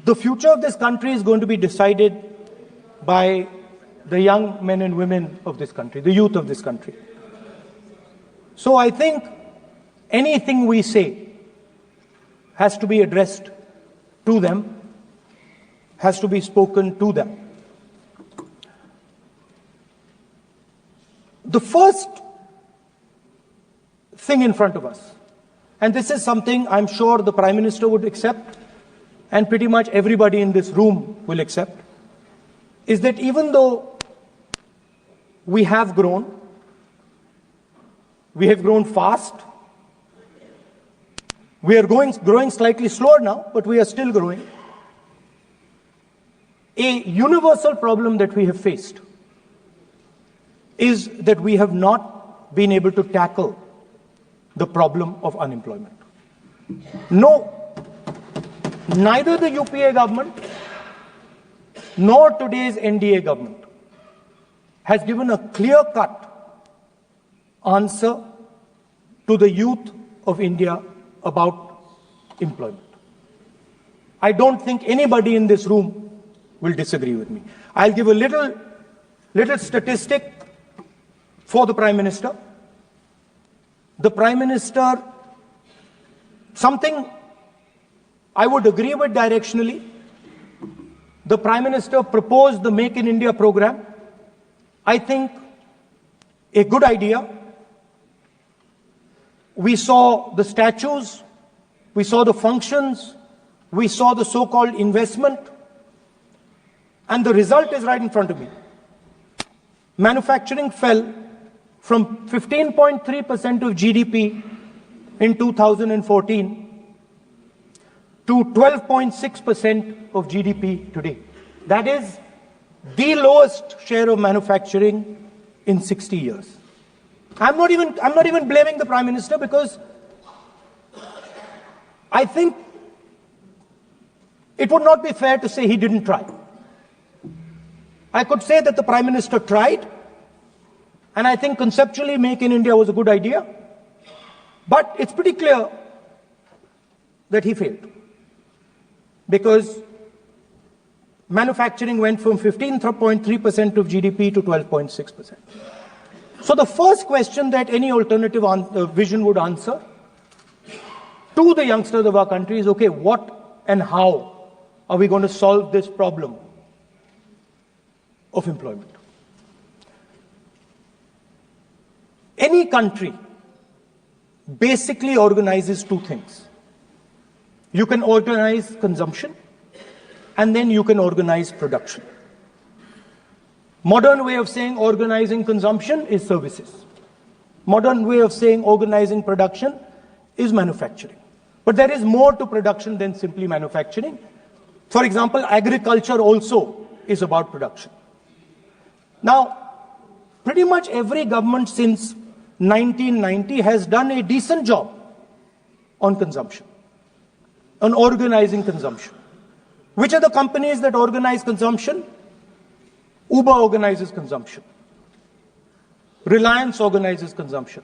The future of this country is going to be decided by the young men and women of this country, the youth of this country. So I think anything we say has to be addressed to them, has to be spoken to them. The first thing in front of us, and this is something I'm sure the Prime Minister would accept, and pretty much everybody in this room will accept, is that even though we have grown fast, we are growing slightly slower now, but we are still growing. A universal problem that we have faced is that we have not been able to tackle the problem of unemployment. No, neither the UPA government nor today's NDA government has given a clear-cut answer to the youth of India about employment. I don't think anybody in this room will disagree with me. I'll give a little statistic for the Prime Minister. The Prime Minister, something I would agree with directionally. The Prime Minister proposed the Make in India program. I think a good idea. We saw the statues, we saw the functions, we saw the so-called investment, and the result is right in front of me. Manufacturing fell from 15.3% of GDP in 2014 to 12.6% of GDP today. That is the lowest share of manufacturing in 60 years. I'm not even blaming the Prime Minister, because I think it would not be fair to say he didn't try. I could say that the Prime Minister tried, and I think conceptually Make in India was a good idea, but it's pretty clear that he failed, because manufacturing went from 15.3% of GDP to 12.6%. So the first question that any alternative vision would answer to the youngsters of our country is, okay, what and how are we going to solve this problem of employment? Any country basically organizes two things. You can organize consumption, and then you can organize production. Modern way of saying organizing consumption is services. Modern way of saying organizing production is manufacturing. But there is more to production than simply manufacturing. For example, agriculture also is about production. Now, pretty much every government since 1990 has done a decent job on consumption, on organizing consumption. Which are the companies that organize consumption? Uber organizes consumption. Reliance organizes consumption.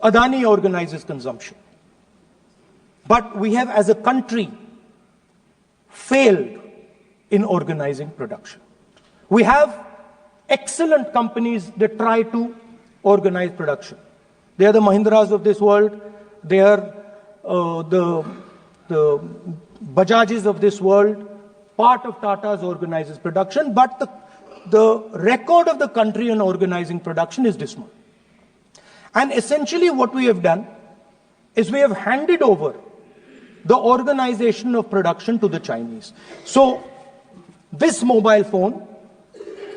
Adani organizes consumption. But we have, as a country, failed in organizing production. We have excellent companies that try to organize production. They are the Mahindras of this world. They are the Bajajes of this world. Part of Tata's organizes production, but the record of the country in organizing production is dismal. And essentially what we have done is we have handed over the organization of production to the Chinese. So this mobile phone,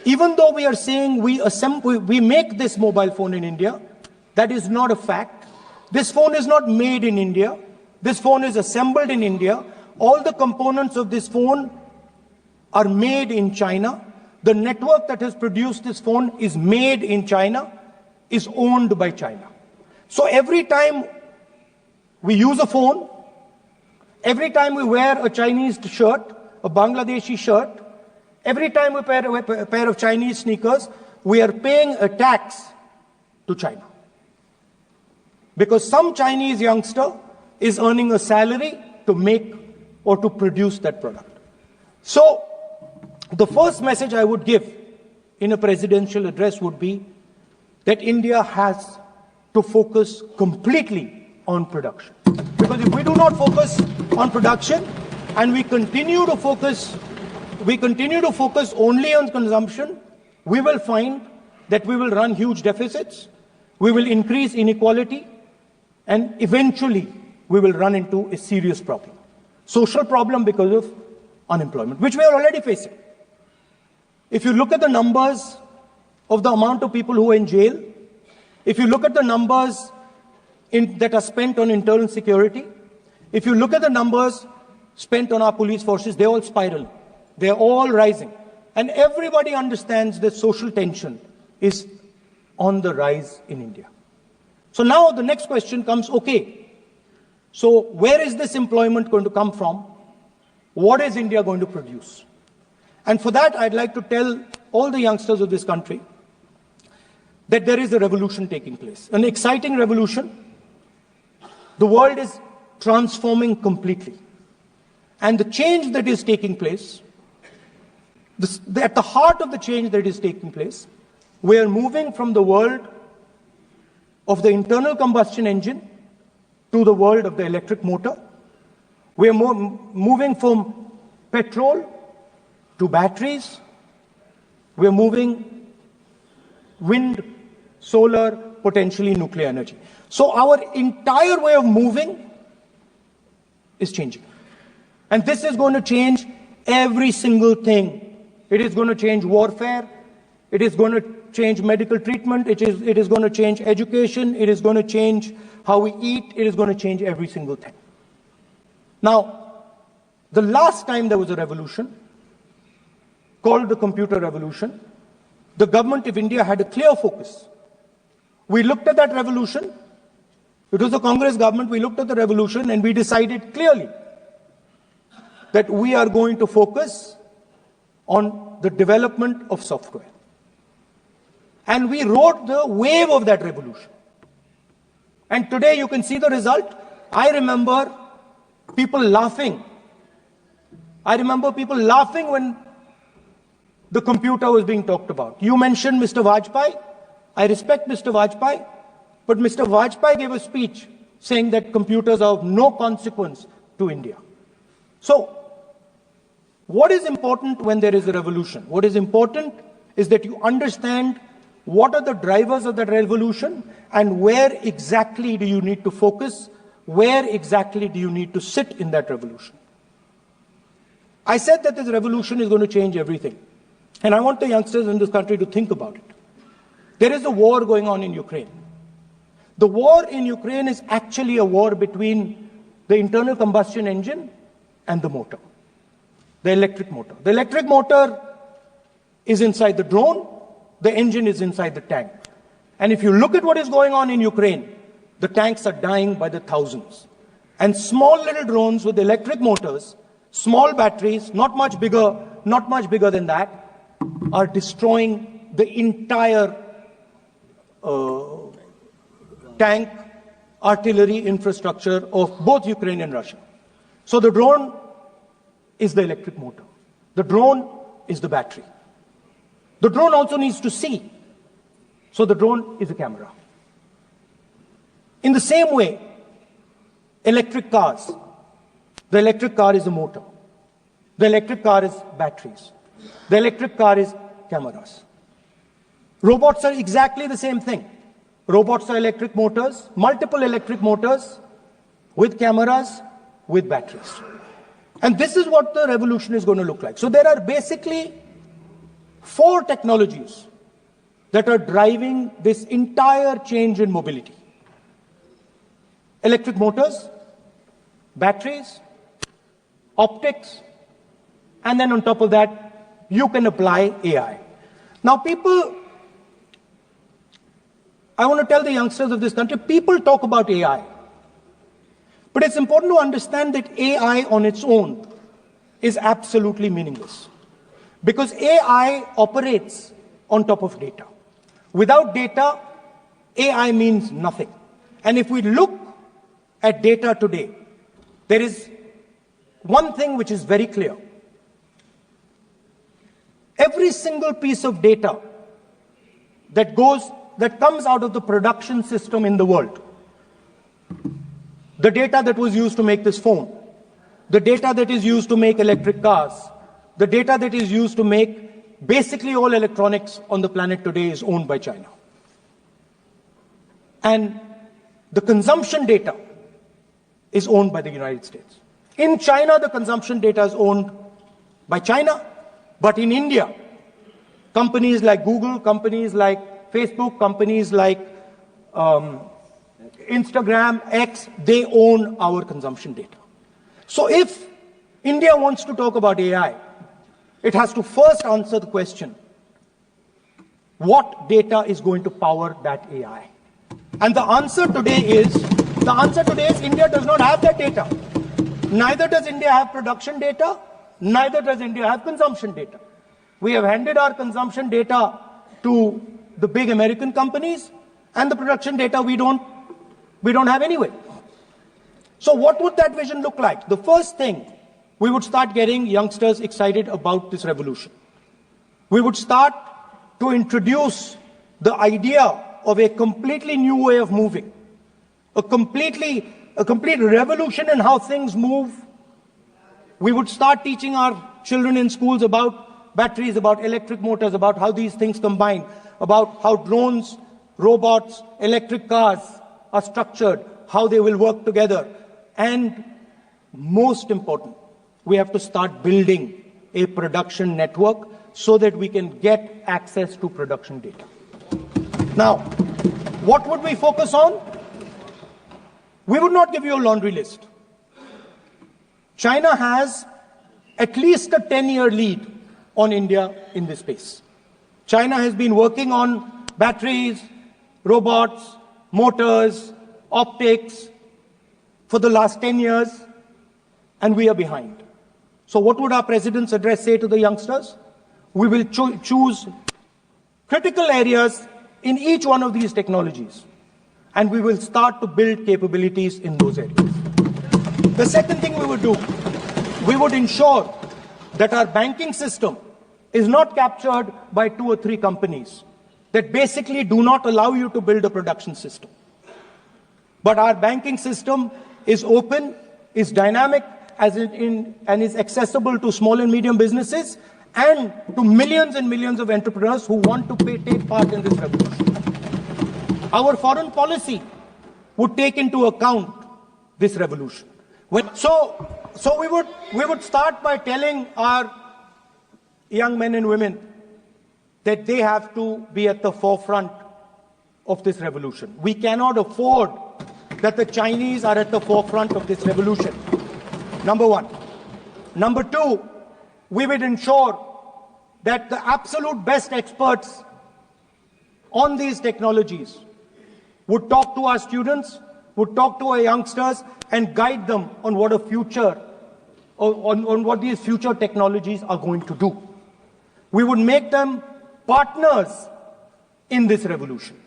even though we are saying we make this mobile phone in India, that is not a fact. This phone is not made in India. This phone is assembled in India. All the components of this phone are made in China. The network that has produced this phone is made in China, is owned by China. So every time we use a phone, every time we wear a Chinese shirt, a Bangladeshi shirt, every time we wear a pair of Chinese sneakers, we are paying a tax to China. Because some Chinese youngster is earning a salary to make or to produce that product. So the first message I would give in a presidential address would be that India has to focus completely on production. Because if we do not focus on production and we continue to focus only on consumption, we will find that we will run huge deficits, we will increase inequality, and eventually we will run into a serious problem. Social problem because of unemployment, which we are already facing. If you look at the numbers of the amount of people who are in jail, if you look at the numbers that are spent on internal security, if you look at the numbers spent on our police forces, they're all spiraling. They're all rising. And everybody understands that social tension is on the rise in India. So now the next question comes, okay, so where is this employment going to come from? What is India going to produce? And for that, I'd like to tell all the youngsters of this country that there is a revolution taking place, an exciting revolution. The world is transforming completely. And the change that is taking place, at the heart of the change that is taking place, we are moving from the world of the internal combustion engine to the world of the electric motor. We are moving from petrol to batteries. We are moving wind, solar, potentially nuclear energy. So our entire way of moving is changing. And this is going to change every single thing. It is going to change warfare. It is going to change medical treatment. It is going to change education. It is going to change how we eat. It is going to change every single thing. Now, the last time there was a revolution called the computer revolution, the government of India had a clear focus. We looked at that revolution. It was the Congress government. We looked at the revolution and we decided clearly that we are going to focus on the development of software. And we rode the wave of that revolution. And today you can see the result. I remember people laughing. I remember people laughing when the computer was being talked about. You mentioned Mr. Vajpayee. I respect Mr. Vajpayee, but Mr. Vajpayee gave a speech saying that computers are of no consequence to India. So, what is important when there is a revolution? What is important is that you understand what are the drivers of that revolution and where exactly do you need to focus, where exactly do you need to sit in that revolution. I said that this revolution is going to change everything. And I want the youngsters in this country to think about it. There is a war going on in Ukraine. The war in Ukraine is actually a war between the internal combustion engine and the motor, the electric motor. The electric motor is inside the drone, the engine is inside the tank. And if you look at what is going on in Ukraine, the tanks are dying by the thousands. And small little drones with electric motors, small batteries, not much bigger than that, are destroying the entire tank artillery infrastructure of both Ukraine and Russia. So the drone is the electric motor. The drone is the battery. The drone also needs to see. So the drone is a camera. In the same way, electric cars, the electric car is a motor. The electric car is batteries. The electric car is cameras. Robots are exactly the same thing. Robots are electric motors, multiple electric motors with cameras, with batteries. And this is what the revolution is going to look like. So there are basically 4 technologies that are driving this entire change in mobility. Electric motors, batteries, optics, and then on top of that, you can apply AI. Now I want to tell the youngsters of this country, people talk about AI. But it's important to understand that AI on its own is absolutely meaningless. Because AI operates on top of data. Without data, AI means nothing. And if we look at data today, there is one thing which is very clear. Every single piece of data that comes out of the production system in the world, the data that was used to make this phone, the data that is used to make electric cars, the data that is used to make basically all electronics on the planet today is owned by China. And the consumption data is owned by the United States. In China, the consumption data is owned by China, but in India, companies like Google, companies like Facebook, companies like Instagram, X, they own our consumption data. So if India wants to talk about AI, it has to first answer the question, what data is going to power that AI? And the answer today is India does not have that data. Neither does India have production data, neither does India have consumption data. We have handed our consumption data to the big American companies, and the production data we don't have anyway. So what would that vision look like? The first thing, we would start getting youngsters excited about this revolution. We would start to introduce the idea of a completely new way of moving, a complete revolution in how things move. We would start teaching our children in schools about batteries, about electric motors, about how these things combine, about how drones, robots, electric cars are structured, how they will work together. And most important, we have to start building a production network so that we can get access to production data. Now, what would we focus on? We would not give you a laundry list. China has at least a 10-year lead on India in this space. China has been working on batteries, robots, motors, optics for the last 10 years, and we are behind. So what would our president's address say to the youngsters? We will choose critical areas in each one of these technologies, and we will start to build capabilities in those areas. The second thing we would do, we would ensure that our banking system is not captured by 2 or 3 companies that basically do not allow you to build a production system. But our banking system is open, is dynamic, and is accessible to small and medium businesses and to millions and millions of entrepreneurs who want to take part in this revolution. Our foreign policy would take into account this revolution. So we would start by telling our young men and women that they have to be at the forefront of this revolution. We cannot afford that the Chinese are at the forefront of this revolution. Number one. Number two, we would ensure that the absolute best experts on these technologies would talk to our students, would talk to our youngsters, and guide them on what on what these future technologies are going to do. We would make them partners in this revolution.